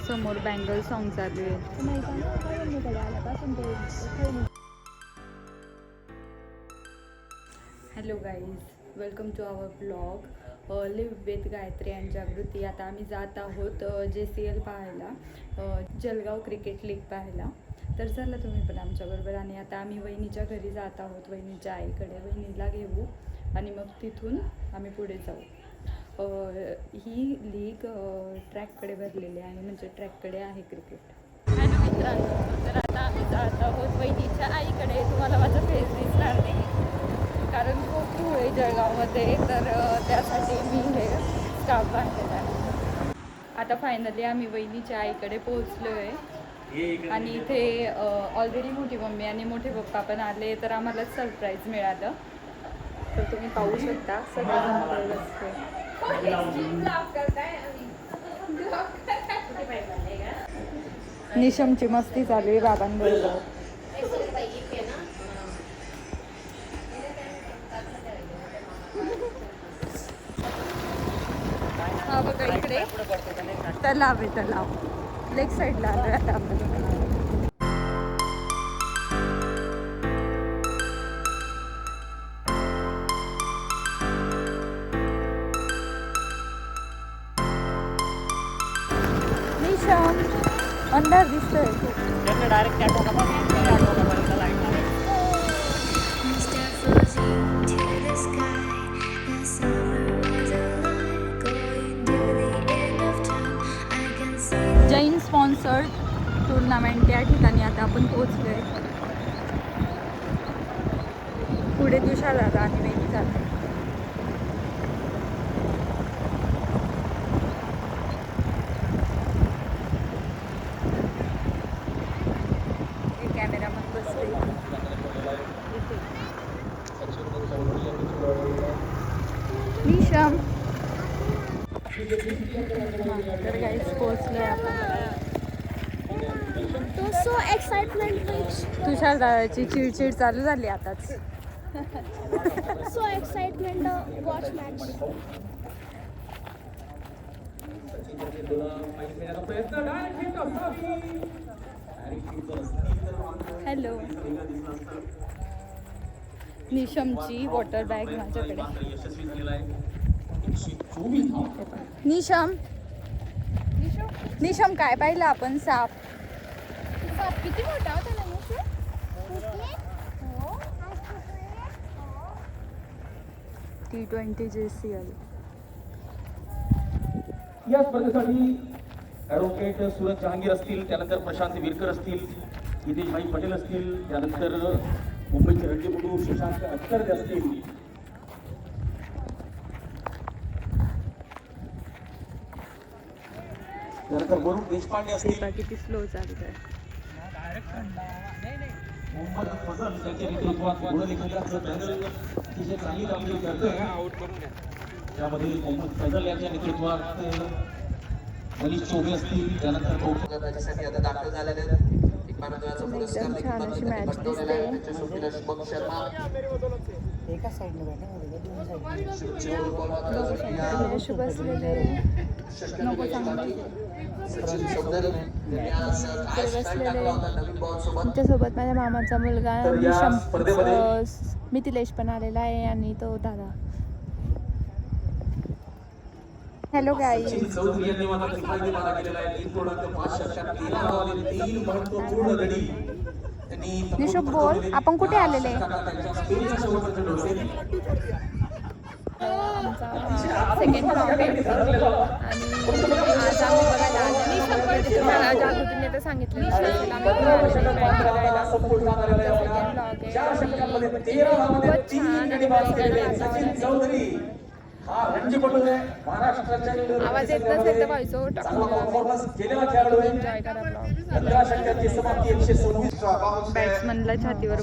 समोर bangle song चालू आहे. Hello guys, welcome to our blog live with Gayatri and Jagruti. आता आम्ही जात आहोत JCL पाहायला, जळगाव क्रिकेट लीग पाहायला. तर चला तुम्ही पण आमच्याबरोबर. आणि आता आम्ही वहिनीच्या घरी जात आहोत, वहिनीच्या आईकडे. वहिनीला घेऊ आणि मग तिथून आम्ही पुढे जाऊ. ही लीग ट्रॅककडे भरलेली आहे, म्हणजे ट्रॅककडे आहे क्रिकेट. हॅलो मित्रांनो, तर आता आम्ही जात आहोत वहिनीच्या आईकडे. तुम्हाला माझा फेस दिसणार नाही कारण खूप धूळ आहे जळगावमध्ये, तर त्यासाठी मी हे स्कार्फ बांधलेला आहे. आता फायनली आम्ही वहिनीच्या आईकडे पोहोचलो आहे. आणि इथे ऑलरेडी मोठी मम्मी आणि मोठे पप्पा पण आले, तर आम्हाला सरप्राईज मिळालं. तर तुम्ही पाहू शकता सगळं असते. निशमची मस्ती चालू आहे बाबांबरोबर. हा बघा इकडे तलाव आहे, तलाव लेक साईडला आलोय आता आपण. निशम अंधार दिसतोय खूप. डायरेक्ट त्या टोकापर्यंत लाईट. जैन स्पॉन्सर्ड टुर्नामेंट या ठिकाणी आता आपण पोहोचलो आहे. पुढे तुषार दादा आणि वेगळी जाते. कॅमेरामन बसले. निशम तर गाईस पोहोचलोय आपण. सो एक्साइटमेंट तुषार दादाची चिडचिड चालू झाली आताच. So excitement watch match. Hello. निशमची वॉटर बॅग माझ्याकडे. निशम निशम काय पाहिलं आपण? साप. साप किती मोठा होता ना T20 JCL. या स्पर्धेसाठी ॲडव्होकेट सुरज जहांगीर असतील, त्यानंतर प्रशांत विरकर असतील, हितेश भाई पटेल असतील, त्यानंतर मुंबईचे रणजीपटू शशांक अत्तरदे असतील. त्यानंतर वरुण देशपांडे असतील. किती स्लो चालत आहे. मोहम्मद फजल त्यांच्या नेतृत्वात गुणलेखकांचं पॅनल अतिशय चांगली कामगिरी करतोय. त्यामध्ये मोहम्मद फजल यांच्या नेतृत्वात मनीष चौबे असतील, त्यानंतर त्याच्यासाठी आता दाखल झालेले आहेत. एक मानवंदनाचा पुरस्कार देखील पटवलेला आहे. त्याच्या सोबतीला शुभम शर्मा एका साईडला बैठा तुमच्यासोबत माझ्या मामाचा मुलगा मिथिलेश पण आलेला आहे आणि तो दादा. Hello guys. चौधरी यांनी मात्र त्रिपाठी मारा केलेला आहे. 3.5 षटकात 13 धावांनी 3 महत्त्वपूर्ण गडी त्यांनी. निशुभ बोल, आपण कुठे आलेले? सेकंड राऊंड आणि आज आम्ही बघायला तुम्हाला जागृतीने तर सांगितलं आवाज येत नसेल तर व्हायचो एन्जॉय करा ब्लॉग. बॅट्समनला छातीवर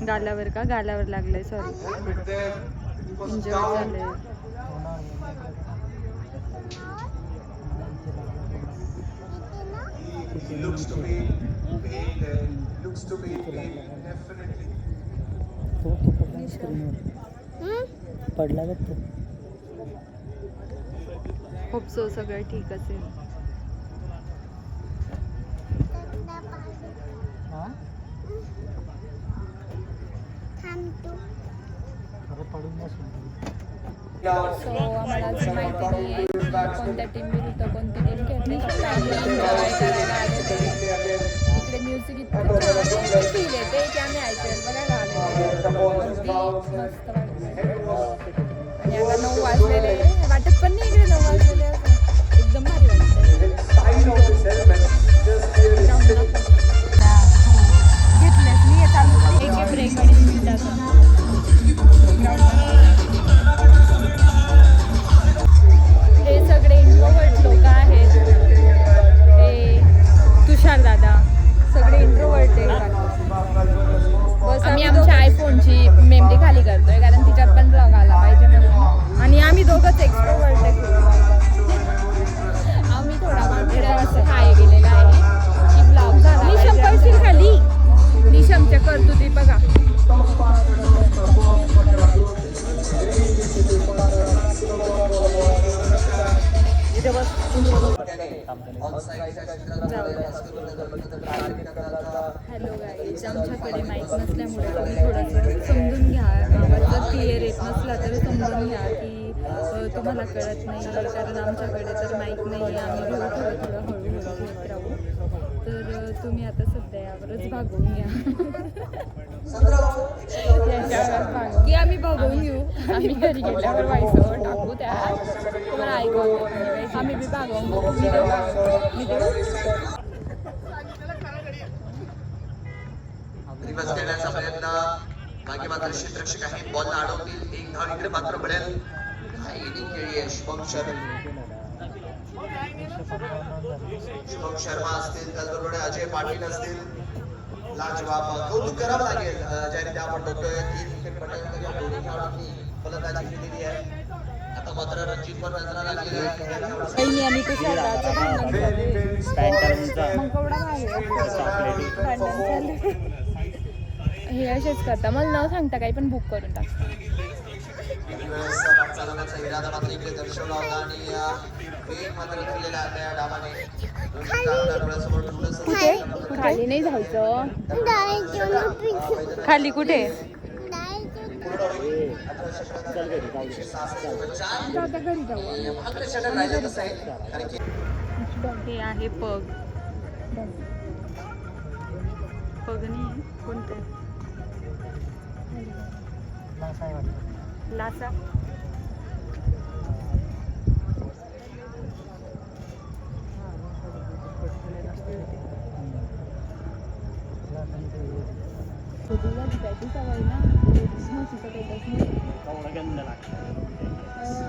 गालावर का गालावर लागलंय, सॉरी इंजर्ड झालंय. He looks to be paid, looks to be paid, definitely. पडला का तो? होप सो सगळं ठीक असेल. हा परत पडून बसून सो आम्हाला अजून माहिती नाही आहे कोणत्या टीम विरुद्ध कोणती टीम खेळते. फक्त आम्ही एन्जॉय करायला आलेलो. इकडे म्युझिक इतकं छान फील येते की आम्ही IPL बघायला आलेलो. अगदी मस्त वाटतं. आणि आता 9 वाजलेले वाटत पण नाही इकडे 9 वाजलेले असं एकदम भारी वाटतं. घेतलेच मी चालू एक ब्रेक आणि मिनिटाचा हे सगळे इंट्रोवर्ट लोक आहेत. हे तुषार दादा सगळे इंट्रोवर्ट आहेत. आम्ही आमच्या आयफोनची मेमरी खाली करतोय कारण तिच्यात पण ब्लॉग आला पाहिजे म्हणून. आणि आम्ही दोघंच एक्स्ट्रोवर्ट आहे. आम्ही थोडा मागे हाय गेलेला आहे की ब्लॉग झाला. निशम करशील खाली. निशमच्या करतुती बघा. हॅलो गाईज, आमच्याकडे माईक नसल्यामुळे तुम्ही थोडंसं समजून घ्या. आवाज जर क्लिअर येत नसला तर समजून घ्या की तुम्हाला कळत नाही कारण आमच्याकडे तर माईक नाही आहे. आम्ही थोडं हळूहळू घेत राहू. तर तुम्ही आता सध्या यावरच भागवून घ्या. की आम्ही भागवून घेऊ. आम्ही घरी गेल्यावर व्हायचं टाकू त्या तुम्हाला ऐकू. आम्ही बी भागवून रिवर्स खेळण्याचा प्रयत्न मागे मात्र क्षेत्ररक्षक आहे. बॉलला अडवतील. एक धाव इकडे मात्र मिळेल. हा इनिंग खेळी आहे शुभम शर्मा असतील त्याचबरोबर अजय पाटील असतील. लाजवाब कौतुक करावं लागेल ज्याने आपण बघतोय 3 विकेट पटकन या दोन्ही खेळाडूंनी फलंदाजी केलेली आहे. आता मात्र रणजित पण नजरा लागलेला आहे. आणि तुषार दादाचं भांडण चालू. मग केवढा भांडण चालू. हे असेच करता. मला न सांगता काही पण बुक करून टाकता. चालवण्याचा इरादा मात्र इकडे दर्शवला होता आणि वेग मात्र दिलेला त्या डावाने. कुठे खाली नाही जायचं. खाली कुठे आता घरी जाऊ. हे आहे पग. पगनी कोणते लासा. सवय ना म्हशीचं पेटच नाही.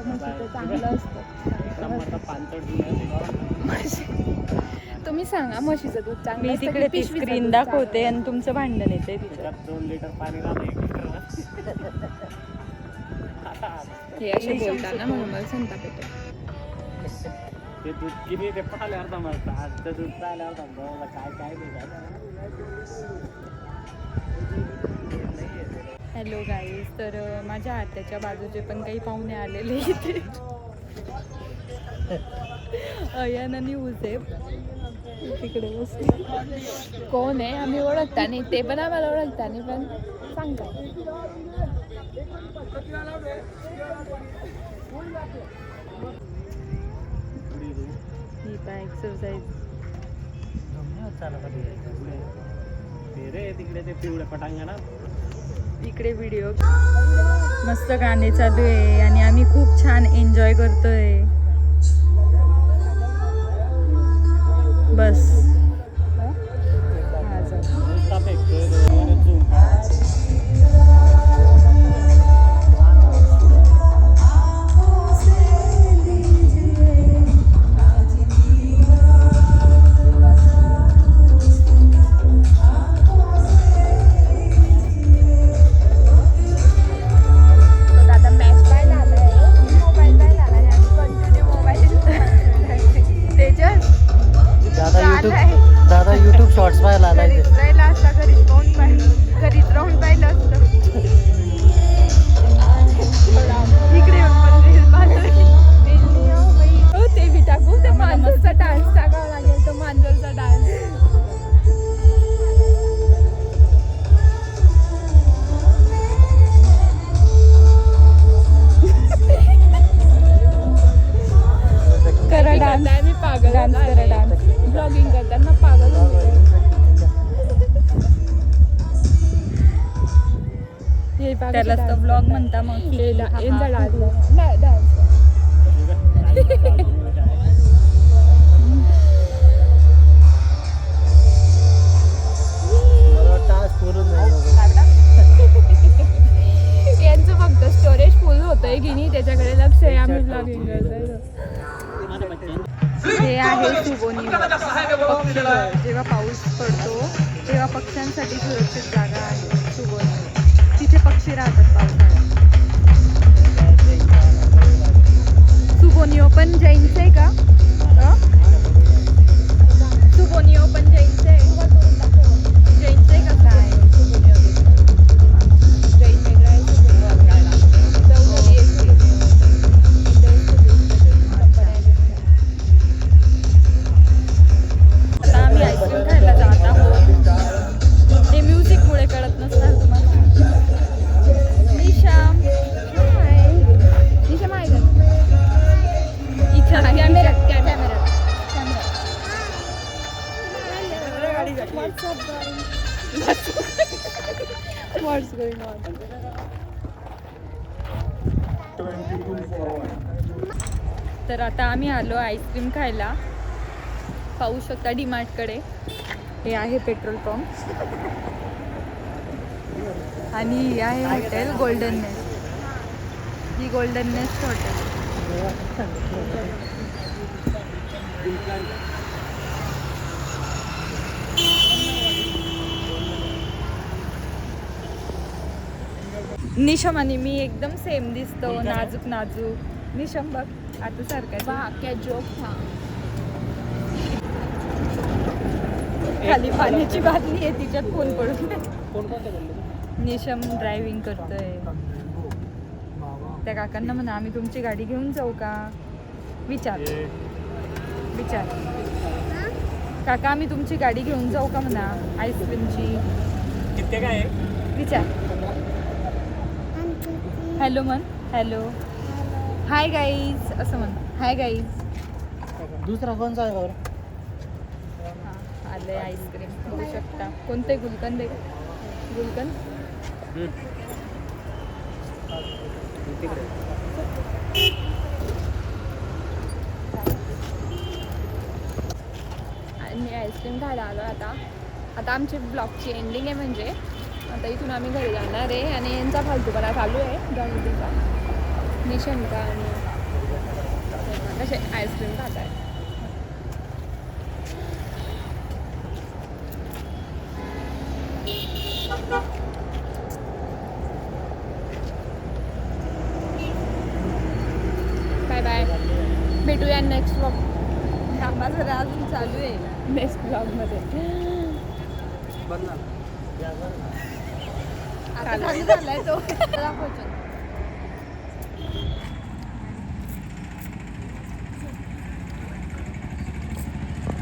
म्हशीचं चांगलं असतं. तुम्ही सांगा म्हशीचं दूध चांगलं. मी तिकडे ती स्क्रीन दाखवते आणि तुमचं भांडण येते तिच्यात. 2 लिटर पाणी हे असे बोलताना म्हणून मला संताप येतो. ते दूध किती ते पाहिल्यावर समजतं. आजचं दूध पाहिल्यावर समजा काय काय हॅलो गाईज, तर माझ्या आत्याच्या बाजूचे पण काही पाहुणे आलेले इथे. अयन आणि हुसेब तिकडे बसले. कोण आहे आम्ही ओळखता नाही. ते पण आम्हाला ओळखता नाही पण सांगता. ही पण एक्सरसाइज तिकडे ते पिवळे पटांगण. इकडे व्हिडिओ मस्त गाणे चालू आहे आणि आम्ही खूप छान एन्जॉय करतोय. बस दादा मॅच पाहायला आलाय. मोबाईल पाहायला आलाय. डान्स करा डान्स. ब्लॉगिंग करताना पागल होऊन गेले. हे पागल त्यालाच तर dance ब्लॉग करताय. म्हणता मग. हे हा, हा, यांचा हा. डान्स नाही डान्स. यांचं फक्त स्टोरेज फुल होतंय की नाही त्याच्याकडे लक्ष आहे. आम्ही ब्लॉगिंग करतोय. हे आहे सुबोनीवर पक्षीघर. जेव्हा पाऊस पडतो तेव्हा पक्ष्यांसाठी सुरक्षित जागा आहे सुबोनीवर. तिथे पक्षी राहतात पावसाळ्यात. सुबोनिओ पण जैनचं आहे का? सुबोनिओ पण जैनचं आहे. जैनचं आहे का? नाही सुबोनिओ जैन वेगळा आहे, सुबोनी वेगळा आहे. चौधरी आहे, सुबोनी आता आम्ही आईस्क्रीम खायला जात आहोत. ते म्युझिकमुळे कळत नसणार तुम्हाला. निशा हाय. निशा माय गं. इच्छा कॅमेऱ्यात कॅमेऱ्यात What's going on? तर आता आम्ही आलो आईस्क्रीम खायला. पाहू शकता डीमार्टकडे. हे आहे पेट्रोल पंप आणि ही आहे हॉटेल गोल्डन नेस्ट. ही गोल्डन नेस्ट हॉटेल. निशम आणि मी एकदम सेम दिसतो. नाजूक नाजूक. निशम बघ आता सारखं वाह क्या जोक था. खाली पाण्याची बाटली आहे तिच्यात फोन पडून. निशम ड्रायव्हिंग करतोय. त्या काकांना म्हणा आम्ही तुमची गाडी घेऊन जाऊ का? विचार विचार काका आम्ही तुमची गाडी घेऊन जाऊ का म्हणा आईस्क्रीमची. किती काय विचार. हॅलो म्हण. हॅलो हाय गाईज असं म्हण. Hi guys. दुसरा कोणचा आहे बरं? आलंय आईस्क्रीम बघू शकता. कोणते गुलकंद आहे? गुलकंद आणि आईस्क्रीम खायला आलो आता आमची ब्लॉगची एंडिंग आहे. म्हणजे आता इथून आम्ही घरी जाणार आहे आणि यांचा फालतूपणा चालू आहे जागृतीचा. निशंका आणि कसे आईस्क्रीम खात आहे. Bye bye. भेटूया नेक्स्ट व्लॉग. थांबा जरा अजून चालू आहे. नेक्स्ट ब्लॉगमध्ये. आता चालू झालाय तो. दाखवतो.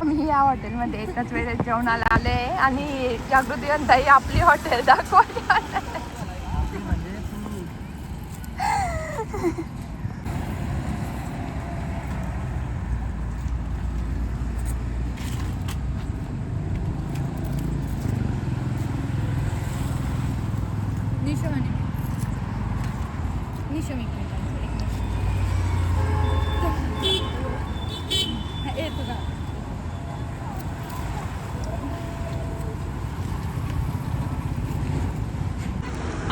मी या हॉटेलमध्ये एकाच वेळेस जेवणाला आले आणि जागृती म्हणताई आपली हॉटेल दाखवा. निशम आणि निशम एक मिनिट येतो का?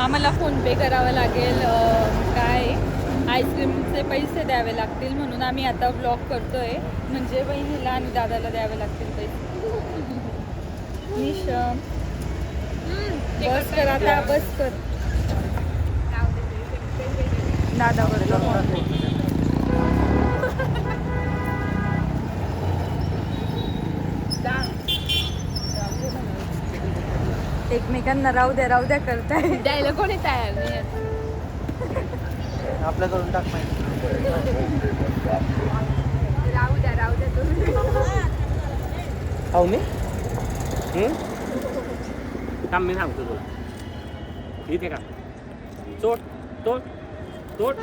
आम्हाला फोनपे करावं लागेल. काय आईस्क्रीमचे पैसे द्यावे लागतील म्हणून आम्ही आता व्लॉग करतोय. म्हणजे बहिणीला आणि दादाला द्यावे लागतील पैसे. निशम बस कर आता. बस कर. दादा बरोबर एकमेकांना राहू द्या करताय. द्यायला कोणी तयार नाही. आपल्याकडून टाक माहिती. राहू द्या तुम्ही. खाऊ मी काम मी सांगतो तुला. इथे का चोट तोट तोट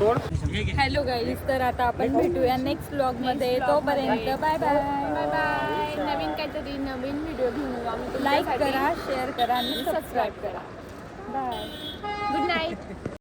हॅलो गाईज, तर आता आपण भेटूया नेक्स्ट ब्लॉगमध्ये. तोपर्यंत बाय बाय. Bye bye. नवीन काहीतरी नवीन व्हिडिओ घेऊन येऊ आम्ही लाईक तुमच्यासाठी. करा, शेअर करा आणि सबस्क्राईब करा. बाय. Good night.